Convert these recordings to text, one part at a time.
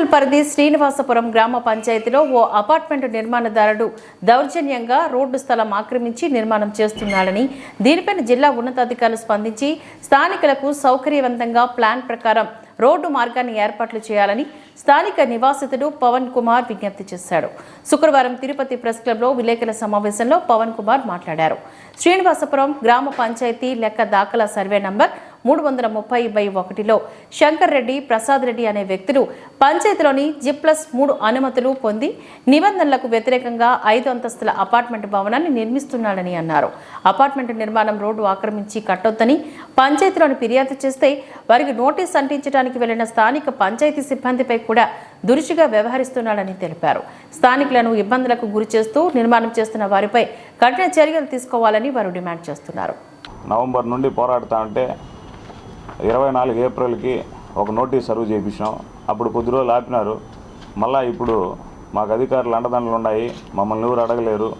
Rural పరిధి శ్రీనివాసపురం గ్రామ పంచాయతీలో ఓ అపార్ట్మెంట్ నిర్మాణదారుడు దౌర్జన్యంగా రోడ్డు స్థలం ఆక్రమించి నిర్మాణం చేస్తున్నాడని, దీనిపైన జిల్లా ఉన్నతాధికారులు స్పందించి స్థానికులకు సౌకర్యవంతంగా ప్లాన్ ప్రకారం రోడ్డు మార్గాన్ని ఏర్పాట్లు చేయాలని స్థానిక నివాసితుడు పవన్ కుమార్ విజ్ఞప్తి చేశాడు. శుక్రవారం తిరుపతి ప్రెస్ క్లబ్లో విలేకరుల సమావేశంలో పవన్ కుమార్ మాట్లాడారు. శ్రీనివాసపురం గ్రామ పంచాయతీ లెక్క దాఖలా సర్వే నంబర్ 330/1లో శంకర్ రెడ్డి, ప్రసాద్ రెడ్డి అనే వ్యక్తులు పంచాయతీలోని G+3 అనుమతులు పొంది నిబంధనలకు వ్యతిరేకంగా 5 అంతస్తుల అపార్ట్మెంట్ భవనాన్ని నిర్మిస్తున్నాడని అన్నారు. అపార్ట్మెంట్ నిర్మాణం రోడ్డు ఆక్రమించి కట్టొద్దని పంచాయతీలోని ఫిర్యాదు చేస్తే వారికి నోటీస్ అంటించడానికి వెళ్లిన స్థానిక పంచాయతీ సిబ్బందిపై కూడా దురుసుగా వ్యవహరిస్తున్నాడని తెలిపారు. స్థానికులను ఇబ్బందులకు గురి చేస్తూ నిర్మాణం చేస్తున్న వారిపై కఠిన చర్యలు తీసుకోవాలని వారు డిమాండ్ చేస్తున్నారు. నవంబర్ నుండి పోరాడుతా ఉంటే 24 ఏప్రిల్కి ఒక నోటీస్ సర్వ్ చేయించాం. అప్పుడు కొద్ది రోజులు ఆపినారు. మళ్ళీ ఇప్పుడు మాకు అధికారులు అండదండలు ఉన్నాయి, మమ్మల్ని ఎవరు అడగలేరు,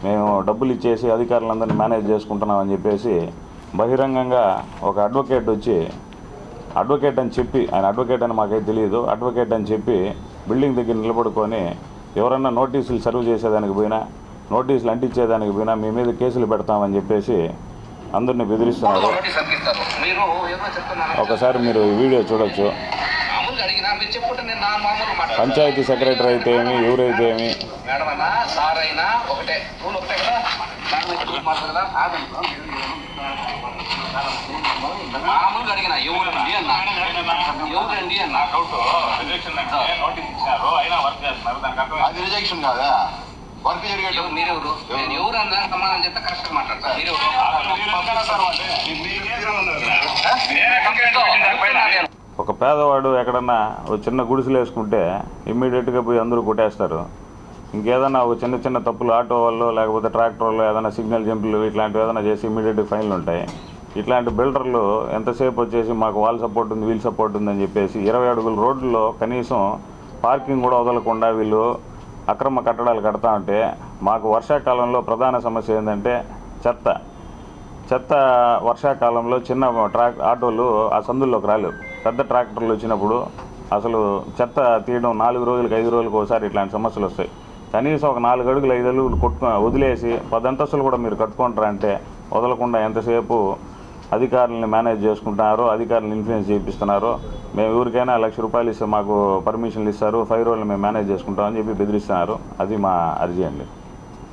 మేము డబ్బులు ఇచ్చేసి అధికారులందరినీ మేనేజ్ చేసుకుంటున్నామని చెప్పేసి బహిరంగంగా ఒక అడ్వకేట్ వచ్చి, అడ్వకేట్ అని చెప్పి, ఆయన అడ్వకేట్ అని మాకైతే తెలియదు, అడ్వకేట్ అని చెప్పి బిల్డింగ్ దగ్గర నిలబడుకొని ఎవరన్నా నోటీసులు సర్వ్ చేసేదానికి పోయినా, నోటీసులు అంటించేదానికి పోయినా మీ మీద కేసులు పెడతామని చెప్పేసి అందరినీ బెదిరిస్తున్నారు. ఒకసారి మీరు ఈ వీడియో చూడొచ్చు. పంచాయతీ సెక్రటరీ అయితే ఏమి, ఎవరైతే ఏమి, రిజెక్షన్ కాదా? వర్క్ జరిగేట మీరెవరు? ఎవరు అన్నా సమాధానం చెప్తే కరెక్ట్గా మాట్లాడతారు. ఒక పేదవాడు ఎక్కడన్నా ఒక చిన్న గుడిసెలు వేసుకుంటే ఇమ్మీడియట్గా పోయి అందరూ కొట్టేస్తారు. ఇంకేదన్నా ఒక చిన్న చిన్న తప్పులు ఆటో వాళ్ళు లేకపోతే ట్రాక్టర్ వాళ్ళు ఏదైనా సిగ్నల్ జంపులు ఇట్లాంటివి ఏదైనా చేసి ఇమ్మీడియట్గా ఫైన్లు ఉంటాయి. ఇట్లాంటి బిల్డర్లు ఎంతసేపు వచ్చేసి మాకు వాల్ సపోర్ట్ ఉంది, వీల్ సపోర్ట్ ఉందని చెప్పేసి 20 అడుగుల రోడ్లలో కనీసం పార్కింగ్ కూడా వదలకుండా వీళ్ళు అక్రమ కట్టడాలు కడతా ఉంటే, మాకు వర్షాకాలంలో ప్రధాన సమస్య ఏంటంటే చెత్త వర్షాకాలంలో చిన్న ఆటోలు ఆ సందుల్లోకి రాలేవు. పెద్ద ట్రాక్టర్లు వచ్చినప్పుడు అసలు చెత్త తీయడం 4 రోజులకు 5 రోజులకు ఒకసారి ఇట్లాంటి సమస్యలు వస్తాయి. కనీసం ఒక 4 అడుగులు 5 అడుగులు వదిలేసి 10 అంతస్తులు కూడా మీరు కట్టుకుంటారంటే వదలకుండా ఎంతసేపు అధికారులని మేనేజ్ చేసుకుంటున్నారో, అధికారులను ఇన్ఫ్లుయెన్స్ చేయిస్తున్నారు. మేము ఎవరికైనా ₹1,00,000 ఇస్తే మాకు పర్మిషన్లు ఇస్తారు, 5 రోజులు మేము మేనేజ్ చేసుకుంటామని చెప్పి బెదిరిస్తున్నారు. అది మా అర్జీ అండి.